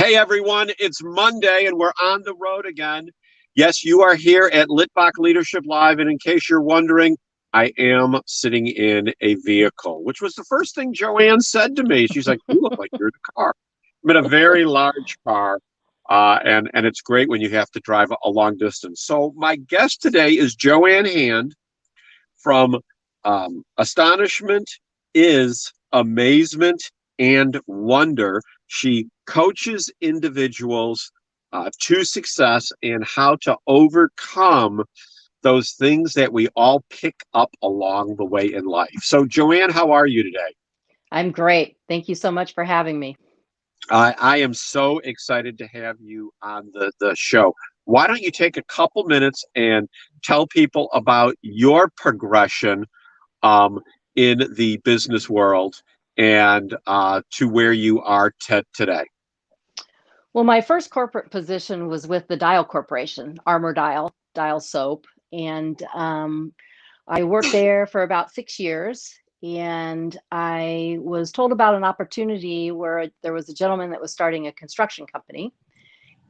Hey everyone, it's Monday and we're on the road again. Yes, you are here at Litvak Leadership Live, and in case you're wondering, I am sitting in a vehicle, which was the first thing JoAnn said to me. She's like, "You look like you're in a car." I'm in a very large car, and it's great when you have to drive a long distance. So my guest today is JoAnn Hand from Astonishment is Amazement and Wonder. She coaches individuals to success and how to overcome those things that we all pick up along the way in life. So, JoAnn, how are you today? I'm great. Thank you so much for having me. I am so excited to have you on the show. Why don't you take a couple minutes and tell people about your progression in the business world and to where you are today? Well, my first corporate position was with the Dial Corporation, Armor Dial Soap, and I worked there for about 6 years. And I was told about an opportunity where there was a gentleman that was starting a construction company,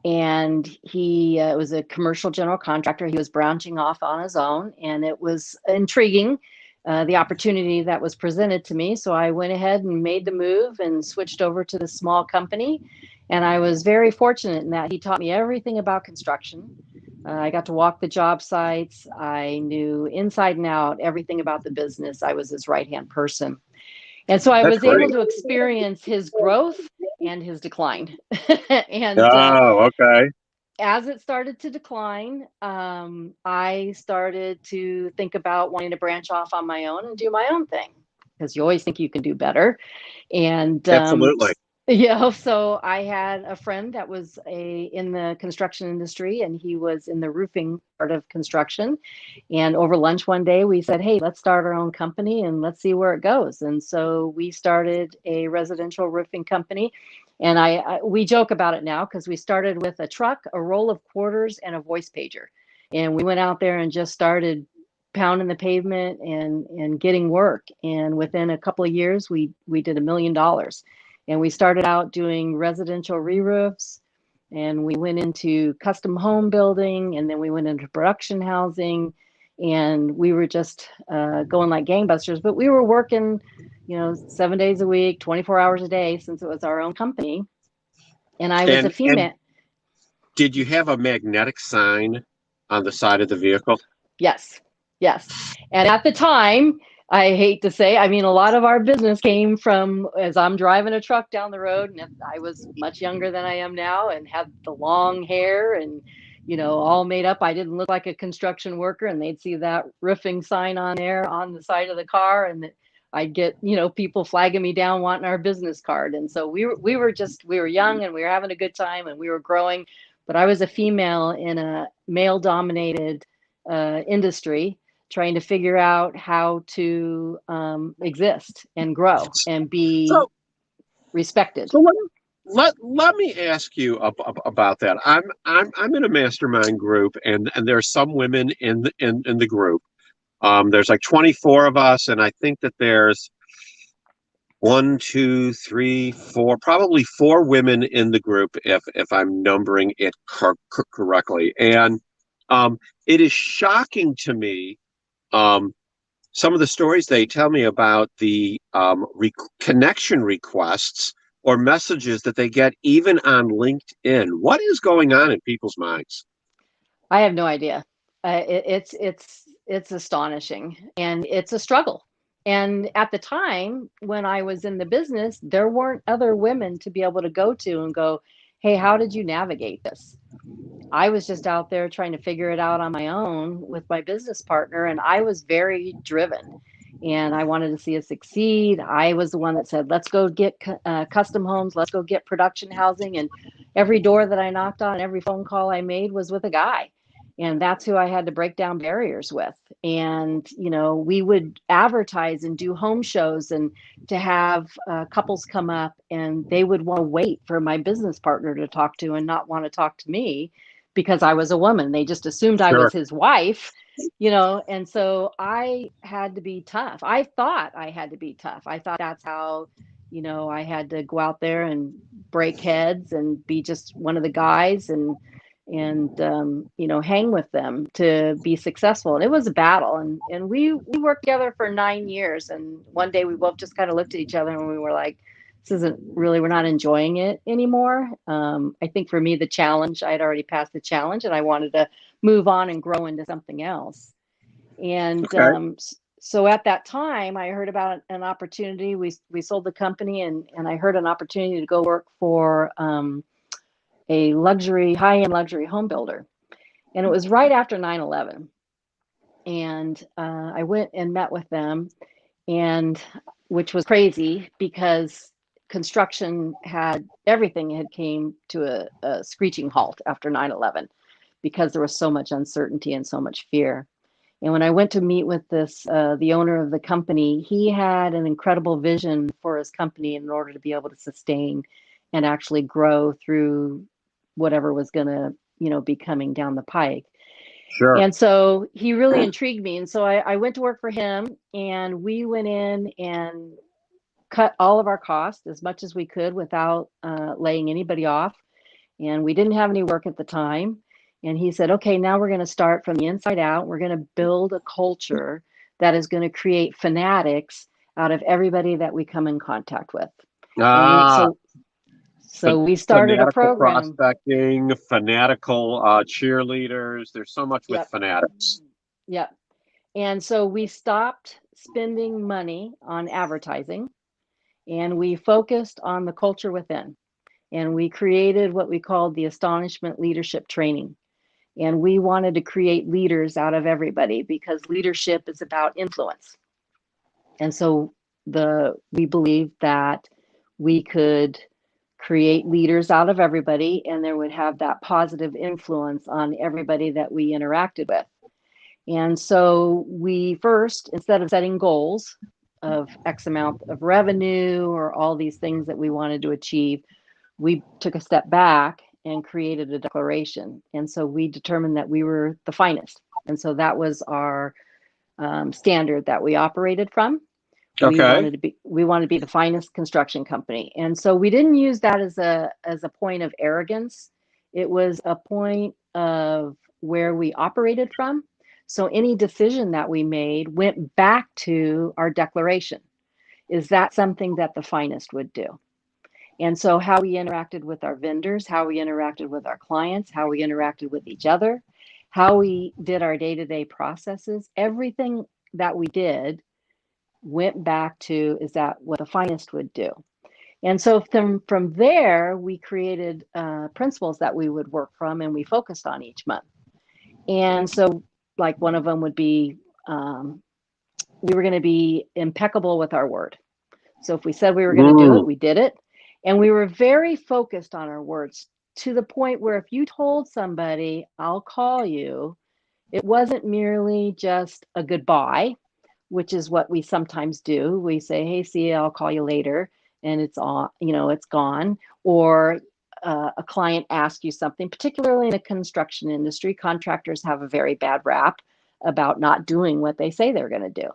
and he was a commercial general contractor. He was branching off on his own, and it was intriguing, the opportunity that was presented to me. So I went ahead and made the move and switched over to the small company. And I was very fortunate in that he taught me everything about construction. I got to walk the job sites. I knew inside and out everything about the business. I was his right-hand person. And so I That's was able great. to experience his growth and his decline. And Oh, okay. as it started to decline, I started to think about wanting to branch off on my own and do my own thing, because you always think you can do better. And Absolutely. so I had a friend that was in the construction industry, and he was in the roofing part of construction. And over lunch one day, we said, "Hey, let's start our own company and let's see where it goes." And so we started a residential roofing company. And we joke about it now because we started with a truck, a roll of quarters, and a voice pager. And we went out there and just started pounding the pavement and getting work. And within a couple of years, we did $1 million. And we started out doing residential re-roofs, and we went into custom home building, and then we went into production housing, and we were just going like gangbusters. But we were working, 7 days a week, 24 hours a day, since it was our own company. And I was a And female. did you have a magnetic sign on the side of the vehicle? Yes, yes. And at the time, I hate to say, I mean, a lot of our business came from as I'm driving a truck down the road, and I was much younger than I am now and had the long hair and, all made up. I didn't look like a construction worker, and they'd see that roofing sign on there on the side of the car, and I'd get, people flagging me down wanting our business card. And so we were young, and we were having a good time, and we were growing. But I was a female in a male dominated industry, trying to figure out how to exist and grow and be So, respected. so let me ask you about that. I'm in a mastermind group, and there are some women in the group. There's like 24 of us, and I think that there's one, two, three, four, probably four women in the group, if I'm numbering it correctly. And it is shocking to me, some of the stories they tell me about the connection requests or messages that they get even on LinkedIn. What is going on in people's minds? I have no idea. It's astonishing, and it's a struggle. And at the time when I was in the business, there weren't other women to be able to go to and go, "Hey, how did you navigate this?" I was just out there trying to figure it out on my own with my business partner, and I was very driven. And I wanted to see us succeed. I was the one that said, "Let's go get custom homes. Let's go get production housing." And every door that I knocked on, every phone call I made was with a guy. And that's who I had to break down barriers with. And, we would advertise and do home shows, and to have couples come up, and they would want to wait for my business partner to talk to and not want to talk to me because I was a woman. They just assumed I Sure. was his wife, and so I had to be tough. I thought I had to be tough. I thought that's how, I had to go out there and break heads and be just one of the guys and hang with them to be successful. And it was a battle. And we worked together for 9 years. And one day we both just kind of looked at each other and we were like, this isn't really, we're not enjoying it anymore. I think for me, the challenge, I'd already passed the challenge and I wanted to move on and grow into something else. And Okay. so at that time, I heard about an opportunity. We sold the company, and I heard an opportunity to go work for a high-end luxury home builder. And it was right after 9/11. And I went and met with them, and which was crazy because everything had came to a screeching halt after 9/11 because there was so much uncertainty and so much fear. And when I went to meet with the owner of the company, he had an incredible vision for his company in order to be able to sustain and actually grow through whatever was going to, be coming down the pike. Sure. And so he really intrigued me. And so I went to work for him, and we went in and cut all of our costs as much as we could without laying anybody off. And we didn't have any work at the time. And he said, okay, now we're going to start from the inside out. We're going to build a culture that is going to create fanatics out of everybody that we come in contact with. And Ah, so we started a fanatical program. prospecting, fanatical cheerleaders. There's so much with Yep. fanatics. Yep. And so we stopped spending money on advertising, and we focused on the culture within. And we created what we called the Astonishment leadership training. And we wanted to create leaders out of everybody because leadership is about influence. And so we believed that we could create leaders out of everybody, and there would have that positive influence on everybody that we interacted with. And so we first, instead of setting goals of X amount of revenue or all these things that we wanted to achieve, we took a step back and created a declaration. And so we determined that we were the finest. And so that was our standard that we operated from. Okay. We wanted to be the finest construction company. And so we didn't use that as a point of arrogance. It was a point of where we operated from. So any decision that we made went back to our declaration. Is that something that the finest would do? And so how we interacted with our vendors, how we interacted with our clients, how we interacted with each other, how we did our day-to-day processes, everything that we did went back to, is that what the finest would do? And so from there, we created principles that we would work from, and we focused on each month. And so like one of them would be, we were going to be impeccable with our word. So if we said we were going to do it, we did it. And we were very focused on our words, to the point where if you told somebody, I'll call you, it wasn't merely just a goodbye, which is what we sometimes do. We say, hey, see you, I'll call you later. And it's it's gone. Or a client asks you something, particularly in the construction industry, contractors have a very bad rap about not doing what they say they're going to do.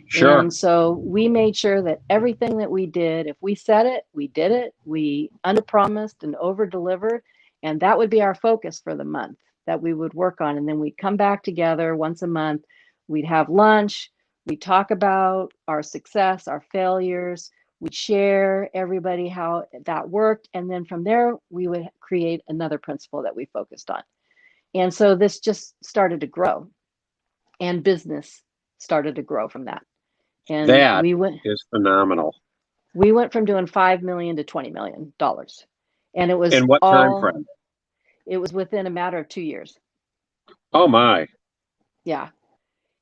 Sure. And so we made sure that everything that we did, if we said it, we did it. We underpromised and over-delivered, and that would be our focus for the month that we would work on. And then we'd come back together once a month. We'd have lunch. We'd talk about our success, our failures. We'd share everybody how that worked. And then from there, we would create another principle that we focused on. And so this just started to grow, and business started to grow from that. And That is phenomenal. we went from doing $5 million to $20 million. And it was In what time frame? it was within a matter of 2 years. Oh my. Yeah.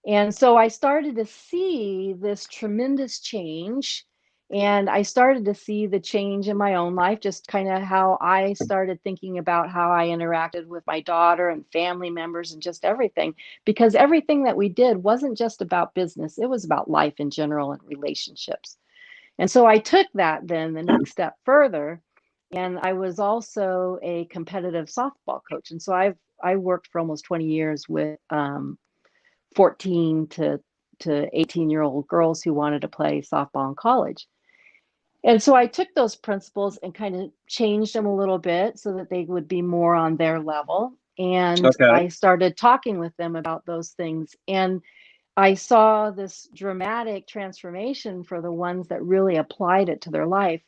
And so I started to see this tremendous change. And I started to see the change in my own life, just kind of how I started thinking about how I interacted with my daughter and family members and just everything. Because everything that we did wasn't just about business, it was about life in general and relationships. And so I took that then the next step further. And I was also a competitive softball coach. And so I worked for almost 20 years with 14 to 18-year-old girls who wanted to play softball in college. And so I took those principles and kind of changed them a little bit so that they would be more on their level. And Okay. I started talking with them about those things. And I saw this dramatic transformation for the ones that really applied it to their life.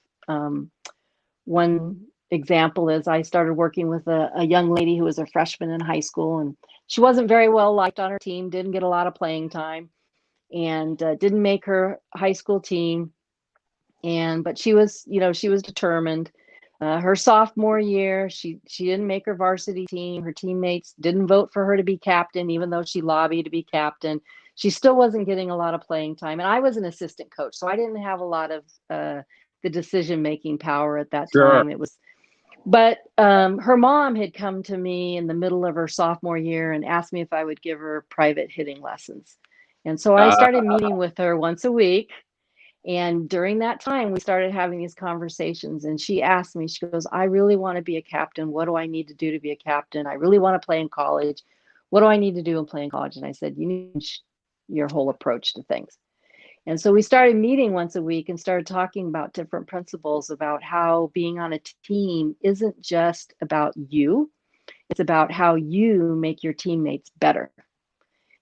One example is I started working with a young lady who was a freshman in high school, and she wasn't very well liked on her team, didn't get a lot of playing time, and didn't make her high school team. But she was, she was determined. Her sophomore year, she didn't make her varsity team. Her teammates didn't vote for her to be captain, even though she lobbied to be captain. She still wasn't getting a lot of playing time. And I was an assistant coach, so I didn't have a lot of the decision-making power at that Sure. time. But her mom had come to me in the middle of her sophomore year and asked me if I would give her private hitting lessons. And so I started meeting with her once a week. And during that time, we started having these conversations. And she asked me, she goes, I really want to be a captain. What do I need to do to be a captain? I really want to play in college. What do I need to do in playing college? And I said, you need your whole approach to things. And so we started meeting once a week and started talking about different principles about how being on a team isn't just about you. It's about how you make your teammates better.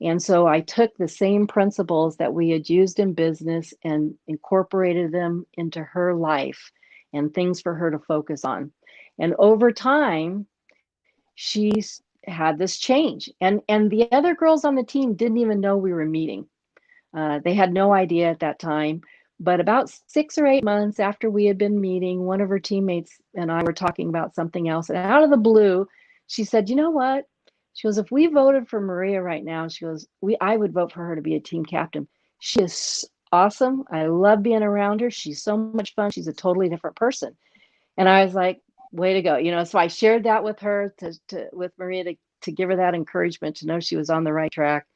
And so I took the same principles that we had used in business and incorporated them into her life and things for her to focus on. And over time, she's had this change. And the other girls on the team didn't even know we were meeting. They had no idea at that time. But about 6 or 8 months after we had been meeting, one of her teammates and I were talking about something else. And out of the blue, she said, you know what? She goes, if we voted for Maria right now, she goes, I would vote for her to be a team captain. She is awesome. I love being around her. She's so much fun. She's a totally different person. And I was like, way to go. So I shared that with her with Maria to give her that encouragement to know she was on the right track.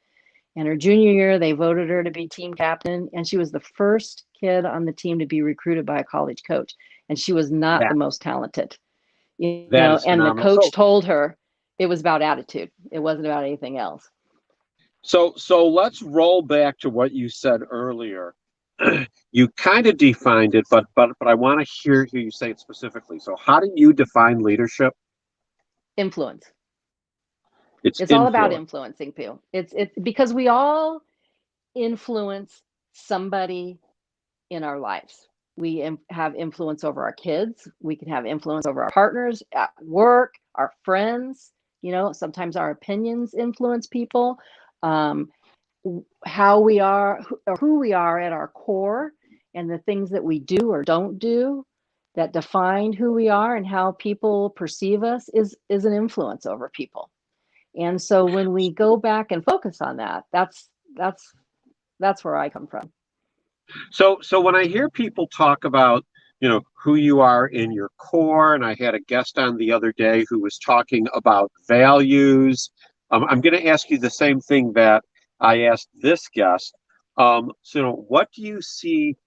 And her junior year, they voted her to be team captain, and she was the first kid on the team to be recruited by a college coach. And she was not Yeah. the most talented, That is and the phenomenal. coach told her it was about attitude. It wasn't about anything else. So let's roll back to what you said earlier. You kind of defined it, but I want to hear you say it specifically. So how do you define leadership? Influence. It's It's all about influence. influencing people. It's because we all influence somebody in our lives. We have influence over our kids. We can have influence over our partners at work, our friends. Sometimes our opinions influence people. How we are or who we are at our core, and the things that we do or don't do that define who we are and how people perceive us is an influence over people. And so when we go back and focus on that, that's where I come from. So when I hear people talk about, who you are in your core, and I had a guest on the other day who was talking about values, I'm going to ask you the same thing that I asked this guest. So what do you see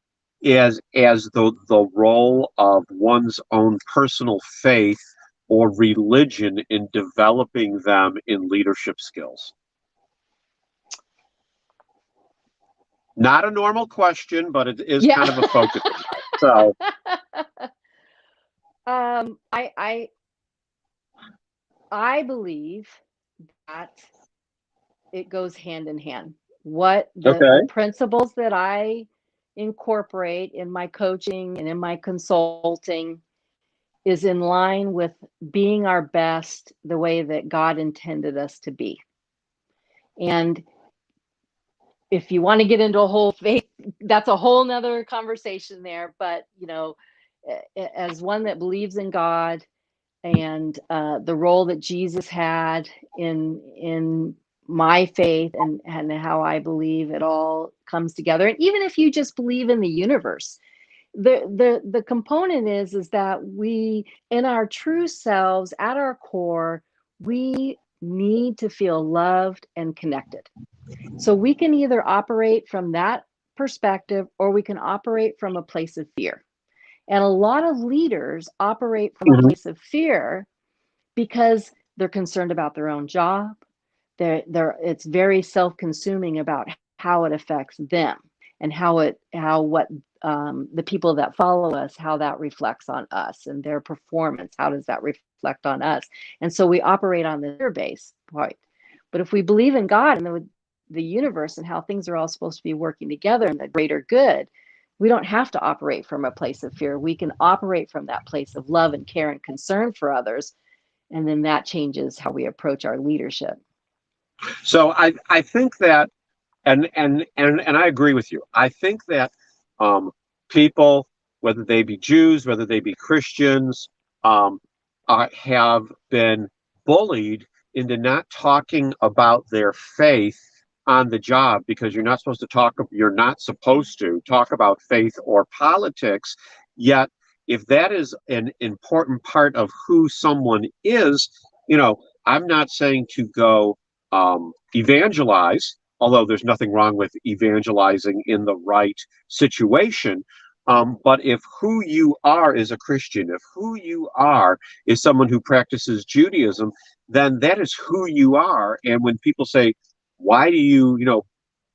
as the role of one's own personal faith or religion in developing them in leadership skills? Not a normal question, but it is kind of a focus. So I believe that it goes hand in hand. What the principles that I incorporate in my coaching and in my consulting is in line with being our best the way that God intended us to be. And if you want to get into a whole faith, that's a whole nother conversation there. But, as one that believes in God and the role that Jesus had in my faith and how I believe it all comes together. And even if you just believe in the universe, the component is that we, in our true selves, at our core, we need to feel loved and connected. So we can either operate from that perspective or we can operate from a place of fear. And a lot of leaders operate from a place of fear because they're concerned about their own job. It's very self-consuming about how it affects them and how what the people that follow us, how that reflects on us, and their performance, how does that reflect on us? And so we operate on the fear-based point. But if we believe in God and the universe and how things are all supposed to be working together in the greater good, we don't have to operate from a place of fear. We can operate from that place of love and care and concern for others. And then that changes how we approach our leadership. So I think that, and I agree with you. I think that people, whether they be Jews, whether they be Christians, have been bullied into not talking about their faith on the job, because you're not supposed to talk about faith or politics. Yet, if that is an important part of who someone is, I'm not saying to go evangelize, although there's nothing wrong with evangelizing in the right situation. But if who you are is a Christian, if who you are is someone who practices Judaism, then that is who you are. And when people say, why do you,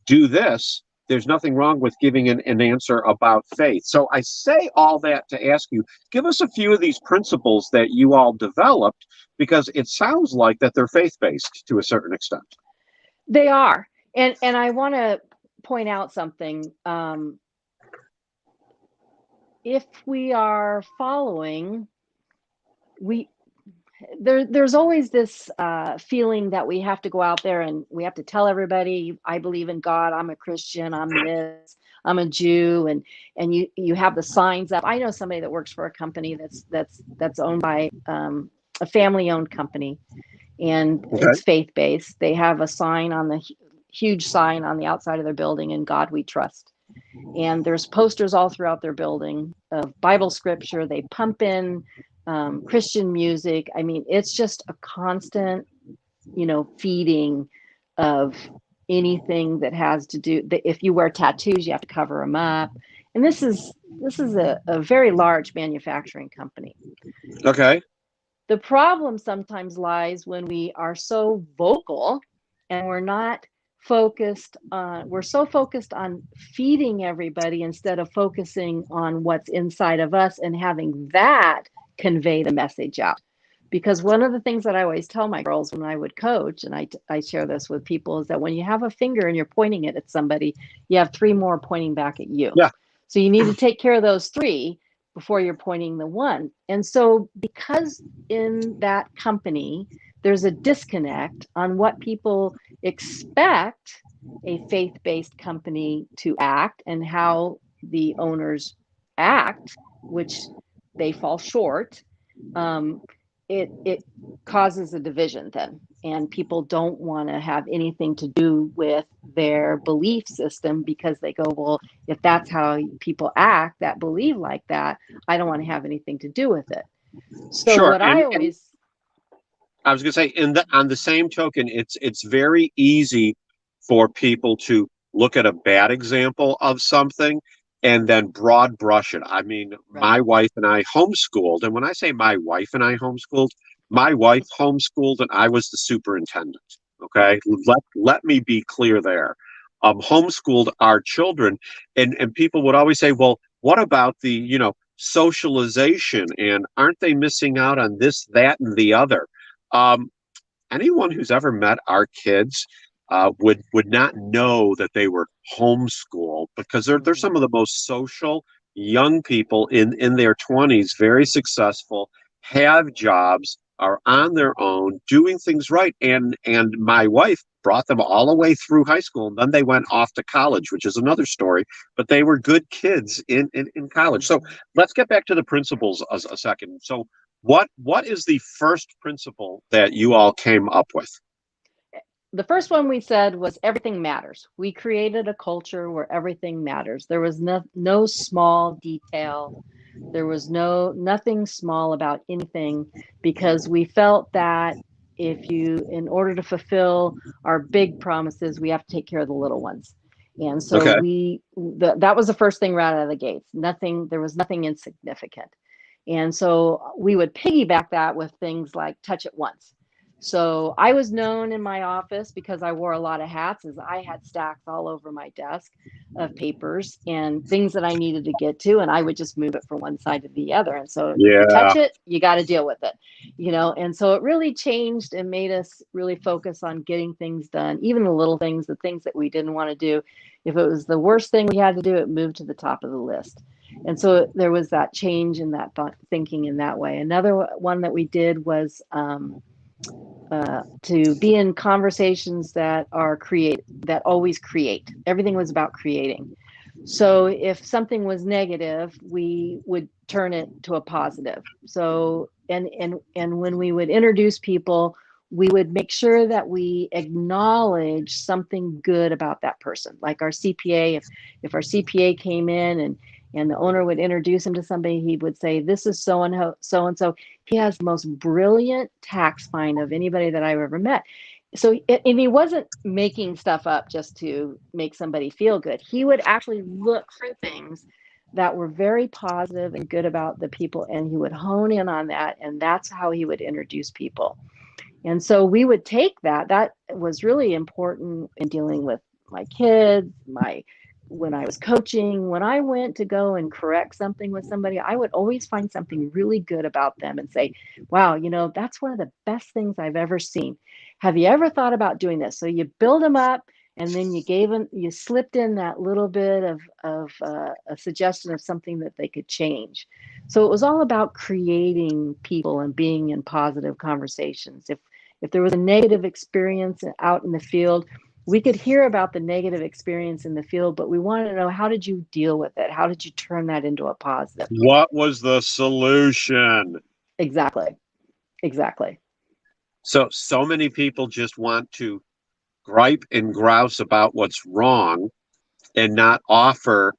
do this? There's nothing wrong with giving an answer about faith. So I say all that to ask you, give us a few of these principles that you all developed, because it sounds like that they're faith-based to a certain extent. They are. And I want to point out something. If we are following, there's always this feeling that we have to go out there and we have to tell everybody, I believe in God, I'm a Christian, I'm this, I'm a Jew, and you have the signs up. I know somebody that works for a company that's owned by a family-owned company, and it's faith-based. They have a sign on the huge sign on the outside of their building, "In God We Trust." And there's posters all throughout their building of Bible scripture. They pump in Christian music. I mean, it's just a constant, feeding of anything that has to do. If you wear tattoos, you have to cover them up. And this is a very large manufacturing company. Okay. The problem sometimes lies when we are so vocal and we're so focused on feeding everybody instead of focusing on what's inside of us and having that convey the message out. Because one of the things that I always tell my girls when I would coach, and I share this with people, is that when you have a finger and you're pointing it at somebody, you have 3 more pointing back at you. Yeah. So you need to take care of those 3 before you're pointing the one. And so because in that company, there's a disconnect on what people expect a faith-based company to act and how the owners act, which they fall short, it causes a division then. And people don't want to have anything to do with their belief system, because they go, well, if that's how people act that believe like that, I don't want to have anything to do with it. So sure. what I always... I was going to say, on the same token, it's very easy for people to look at a bad example of something and then broad brush it. I mean, Right. My wife and I homeschooled, and when I say my wife and I homeschooled, my wife homeschooled and I was the superintendent. Okay, let me be clear there. Homeschooled our children, and people would always say, well, what about the socialization, and aren't they missing out on this, that, and the other? Anyone who's ever met our kids would not know that they were homeschooled, because they're some of the most social young people in their 20s, very successful, have jobs, are on their own, doing things right. And my wife brought them all the way through high school, and then they went off to college, which is another story. But they were good kids in college. So let's get back to the principles a second. So what is the first principle that you all came up with? The first one we said was everything matters. We created a culture where everything matters. There was no small detail. There was nothing small about anything, because we felt that in order to fulfill our big promises, we have to take care of the little ones. And so that was the first thing right out of the gates. There was nothing insignificant. And so we would piggyback that with things like touch it once. So I was known in my office because I wore a lot of hats, as I had stacks all over my desk of papers and things that I needed to get to, and I would just move it from one side to the other. And so if you Yeah. touch it, you got to deal with it, you know. And so it really changed and made us really focus on getting things done, even the little things, the things that we didn't want to do. If it was the worst thing we had to do, it moved to the top of the list. And so there was that change in that thinking in that way. Another one that we did was to be in conversations that are create, that always create. Everything was about creating. So if something was negative, we would turn it to a positive. So and when we would introduce people, we would make sure that we acknowledge something good about that person. Like our CPA, if our CPA came in and the owner would introduce him to somebody, he would say, "This is so and so. He has the most brilliant tax find of anybody that I've ever met." So, and he wasn't making stuff up just to make somebody feel good. He would actually look for things that were very positive and good about the people, and he would hone in on that, and that's how he would introduce people. And so we would take that. That was really important in dealing with my kids, my when I was coaching, when I went to go and correct something with somebody, I would always find something really good about them and say, "Wow, you know, that's one of the best things I've ever seen. Have you ever thought about doing this?" So you build them up, and then you slipped in that little bit of a suggestion of something that they could change. So it was all about creating people and being in positive conversations. If there was a negative experience out in the field, we could hear about the negative experience in the field, but we wanted to know, how did you deal with it? How did you turn that into a positive? What was the solution? Exactly. Exactly. So many people just want to gripe and grouse about what's wrong and not offer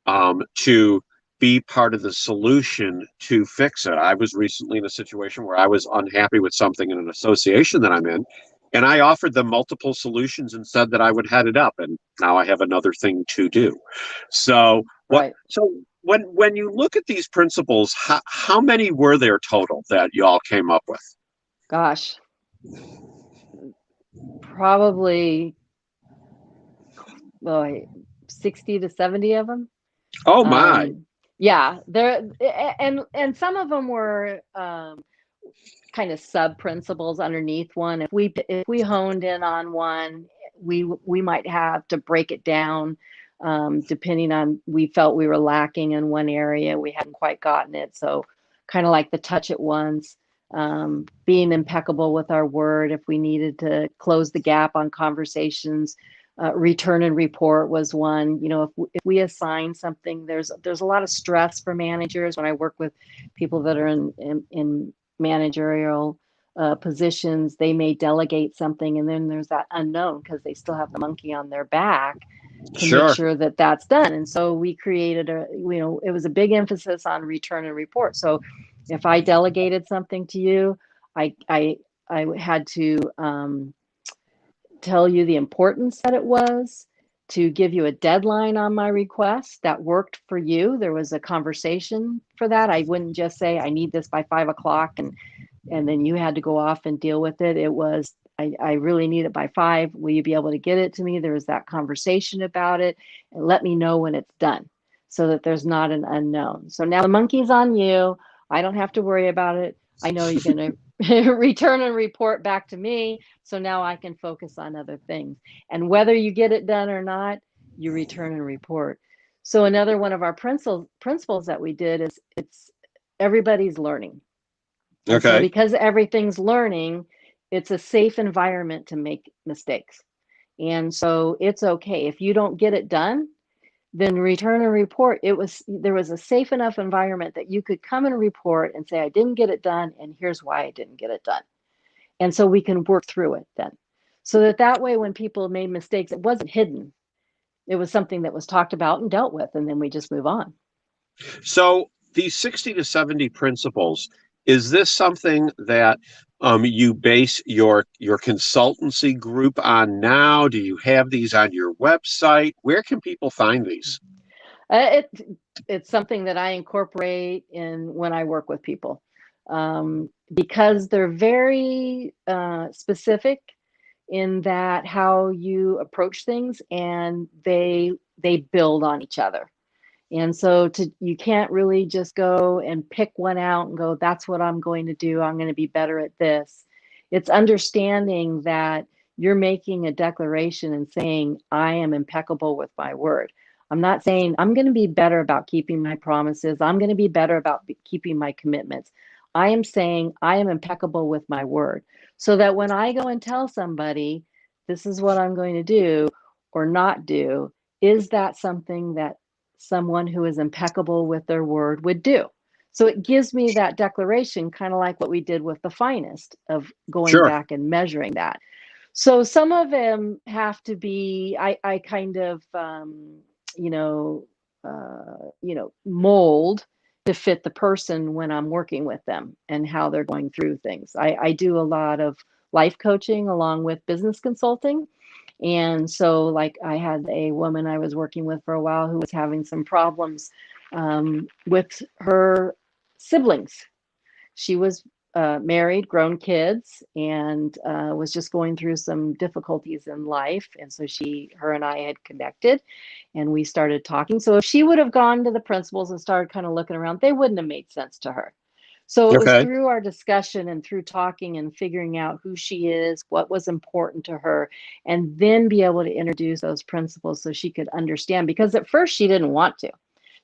to be part of the solution to fix it. I was recently in a situation where I was unhappy with something in an association that I'm in, and I offered them multiple solutions and said that I would head it up, and now I have another thing to do. So what? Right. So when you look at these principles, how many were there total that y'all came up with? Gosh, probably oh, 60 to 70 of them. Oh my! Um, yeah, there and some of them were kind of sub principles underneath one. If we honed in on one, we might have to break it down, depending on, we felt we were lacking in one area, we hadn't quite gotten it. So kind of like the touch it once, being impeccable with our word if we needed to close the gap on conversations. Return and report was one. You know, if we assign something, there's a lot of stress for managers. When I work with people that are in managerial positions, they may delegate something, and then there's that unknown because they still have the monkey on their back to make Sure. sure that that's done. And so we created it was a big emphasis on return and report. So if I delegated something to you, I had to tell you the importance that it was, to give you a deadline on my request that worked for you. There was a conversation for that. I wouldn't just say, "I need this by 5 o'clock," and then you had to go off and deal with it. It was, I really need it by 5. Will you be able to get it to me? There was that conversation about it, and let me know when it's done so that there's not an unknown. So now the monkey's on you. I don't have to worry about it. I know you're going to return and report back to me. So now I can focus on other things. And whether you get it done or not, you return and report. So another one of our principles that we did is, it's everybody's learning. And so Okay. because everything's learning, it's a safe environment to make mistakes. And so it's okay if you don't get it done, then return and report. There was a safe enough environment that you could come and report and say, "I didn't get it done, and here's why I didn't get it done." And so we can work through it then. So that way, when people made mistakes, it wasn't hidden. It was something that was talked about and dealt with, and then we just move on. So these 60 to 70 principles, is this something that you base your consultancy group on now? Do you have these on your website? Where can people find these? It's something that I incorporate in when I work with people. because they're very specific in that how you approach things, and they build on each other. And so you can't really just go and pick one out and go, that's what I'm going to do. I'm going to be better at this. It's understanding that you're making a declaration and saying, I am impeccable with my word. I'm not saying I'm going to be better about keeping my promises. I'm going to be better about keeping my commitments. I am saying I am impeccable with my word, so that when I go and tell somebody, this is what I'm going to do or not do, is that something that someone who is impeccable with their word would do? So it gives me that declaration, kind of like what we did with the finest, of going Sure. back and measuring that. So some of them have to be, I kind of, you know, mold to fit the person when I'm working with them and how they're going through things. I do a lot of life coaching along with business consulting. And so, like, I had a woman I was working with for a while who was having some problems with her siblings. She was married, grown kids, and was just going through some difficulties in life. And so her and I had connected, and we started talking. So if she would have gone to the principals and started kind of looking around, they wouldn't have made sense to her. So it was Okay. through our discussion and through talking and figuring out who she is, what was important to her, and then be able to introduce those principles so she could understand. Because at first she didn't want to.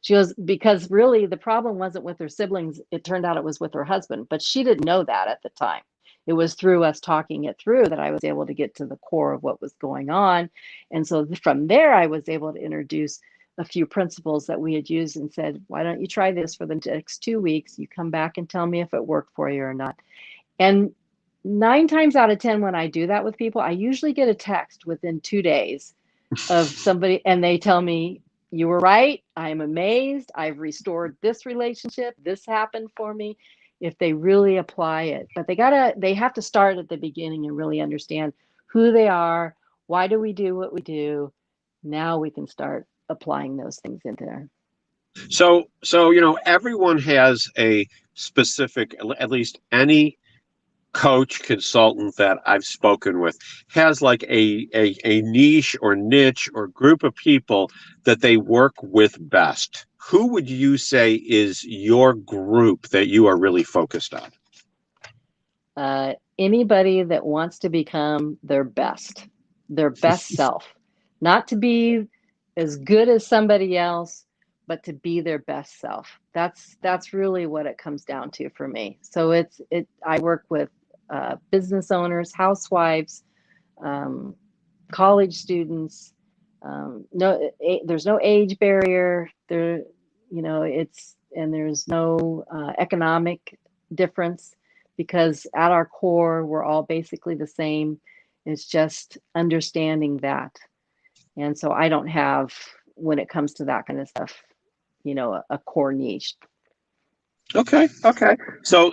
She goes, because really the problem wasn't with her siblings. It turned out it was with her husband, but she didn't know that at the time. It was through us talking it through that I was able to get to the core of what was going on. And so from there, I was able to introduce a few principles that we had used and said, why don't you try this for the next 2 weeks? You come back and tell me if it worked for you or not. And 9 times out of 10, when I do that with people, I usually get a text within 2 days of somebody, and they tell me, you were right. I'm amazed. I've restored this relationship. This happened for me. If they really apply it, but they have to start at the beginning and really understand who they are. Why do we do what we do? Now we can start applying those things into there. So everyone has a specific, at least any coach consultant that I've spoken with has like a niche or niche or group of people that they work with best. Who would you say is your group that you are really focused on? Anybody that wants to become their best self, not to be as good as somebody else, but to be their best self. That's really what it comes down to for me. So I work with business owners, housewives, um, college students. There's no age barrier there. And there's no economic difference, because at our core, we're all basically the same. It's just understanding that. And so I don't have, when it comes to that kind of stuff, a core niche. Okay. So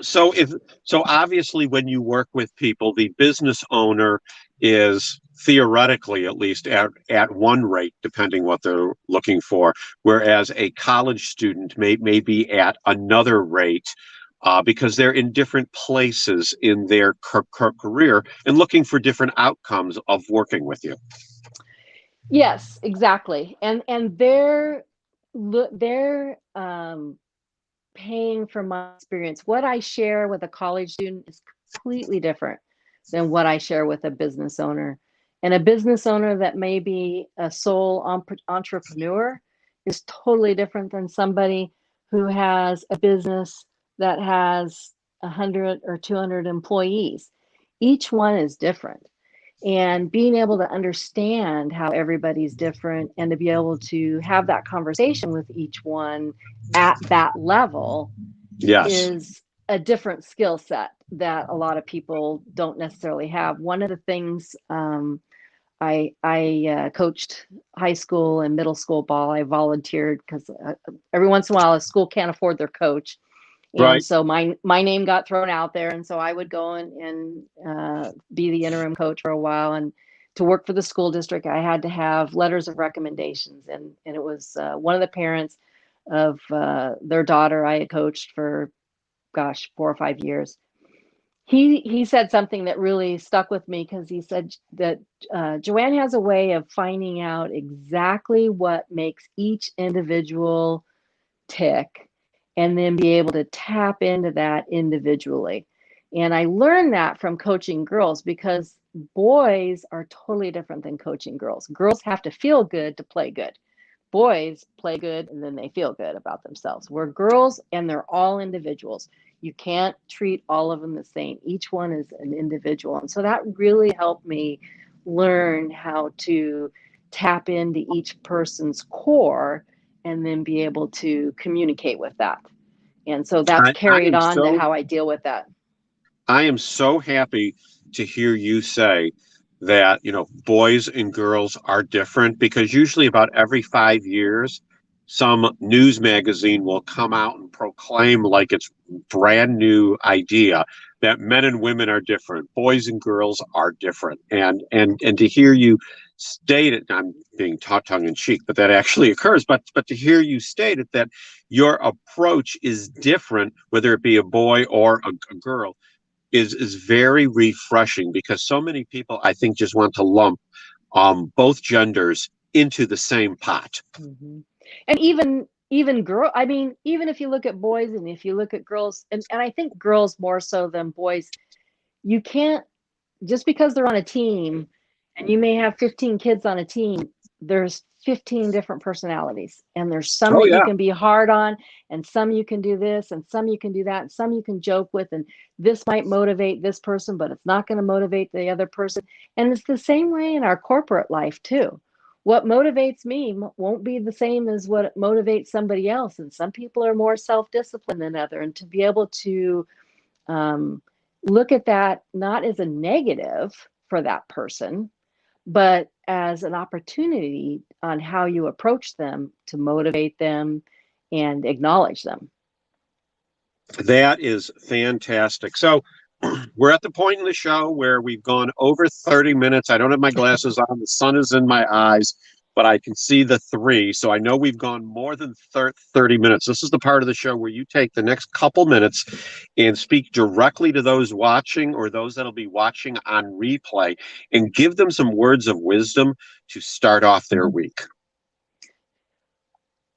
obviously when you work with people, the business owner is theoretically at least at one rate, depending what they're looking for, whereas a college student may be at another rate. Because they're in different places in their career and looking for different outcomes of working with you. Yes, exactly. And they're paying for my experience. What I share with a college student is completely different than what I share with a business owner. And a business owner that may be a sole entrepreneur is totally different than somebody who has a business that has 100 or 200 employees. Each one is different. And being able to understand how everybody's different and to be able to have that conversation with each one at that level Yes. is a different skill set that a lot of people don't necessarily have. One of the things, I coached high school and middle school ball. I volunteered because every once in a while a school can't afford their coach. And Right. so my name got thrown out there. And so I would go and be the interim coach for a while. And to work for the school district, I had to have letters of recommendations. And it was one of the parents of their daughter I had coached for gosh, 4 or 5 years. He said something that really stuck with me because he said that JoAnn has a way of finding out exactly what makes each individual tick and then be able to tap into that individually. And I learned that from coaching girls because boys are totally different than coaching girls. Girls have to feel good to play good. Boys play good and then they feel good about themselves. We're girls and they're all individuals. You can't treat all of them the same. Each one is an individual. And so that really helped me learn how to tap into each person's core and then be able to communicate with that. And so that's I carried am on to so how I deal with that. I am so happy to hear you say that, boys and girls are different, because usually about every 5 years, some news magazine will come out and proclaim like it's brand new idea that men and women are different, boys and girls are different. And to hear you state it, I'm being taught tongue in cheek, but that actually occurs. But to hear you state it, that your approach is different, whether it be a boy or a girl, is very refreshing, because so many people, I think, just want to lump both genders into the same pot. Mm-hmm. And even girl, I mean, even if you look at boys and if you look at girls, and I think girls more so than boys, you can't, just because they're on a team and you may have 15 kids on a team, there's 15 different personalities. And there's some Oh that you yeah. can be hard on, and some you can do this, and some you can do that, and some you can joke with. And this might motivate this person, but it's not going to motivate the other person. And it's the same way in our corporate life, too. What motivates me won't be the same as what motivates somebody else. And some people are more self-disciplined than other. And to be able to um, look at that not as a negative for that person, but as an opportunity on how you approach them to motivate them and acknowledge them. That is fantastic. So we're at the point in the show where we've gone over 30 minutes. I don't have my glasses on. The sun is in my eyes, but I can see the three. So I know we've gone more than 30 minutes. This is the part of the show where you take the next couple minutes and speak directly to those watching or those that'll be watching on replay, and give them some words of wisdom to start off their week.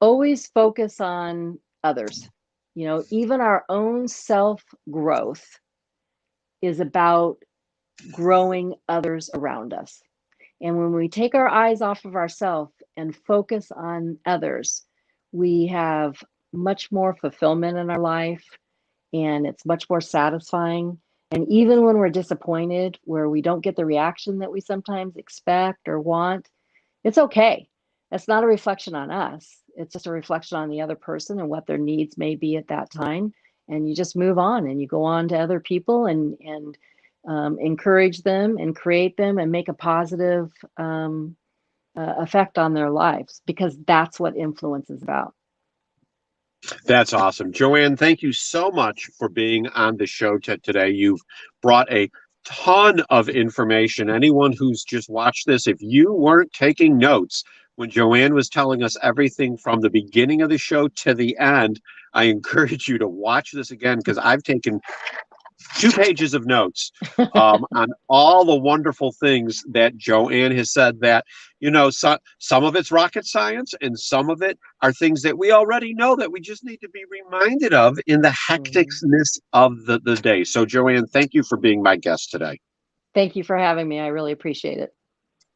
Always focus on others. Even our own self growth is about growing others around us. And when we take our eyes off of ourselves and focus on others, we have much more fulfillment in our life, and it's much more satisfying. And even when we're disappointed, where we don't get the reaction that we sometimes expect or want, it's okay. It's not a reflection on us. It's just a reflection on the other person and what their needs may be at that time. And you just move on and you go on to other people and encourage them and create them and make a positive effect on their lives, because that's what influence is about. That's awesome. JoAnn, thank you so much for being on the show today. You've brought a ton of information. Anyone who's just watched this, if you weren't taking notes when JoAnn was telling us everything from the beginning of the show to the end, I encourage you to watch this again, because I've taken 2 pages of notes on all the wonderful things that JoAnn has said, that, some of it's rocket science and some of it are things that we already know that we just need to be reminded of in the hecticness of the day. So JoAnn, thank you for being my guest today. Thank you for having me. I really appreciate it.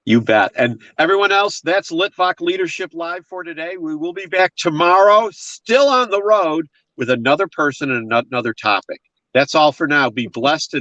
You bet. And everyone else, that's Litvak Leadership Live for today. We will be back tomorrow, still on the road, with another person and another topic. That's all for now. Be blessed and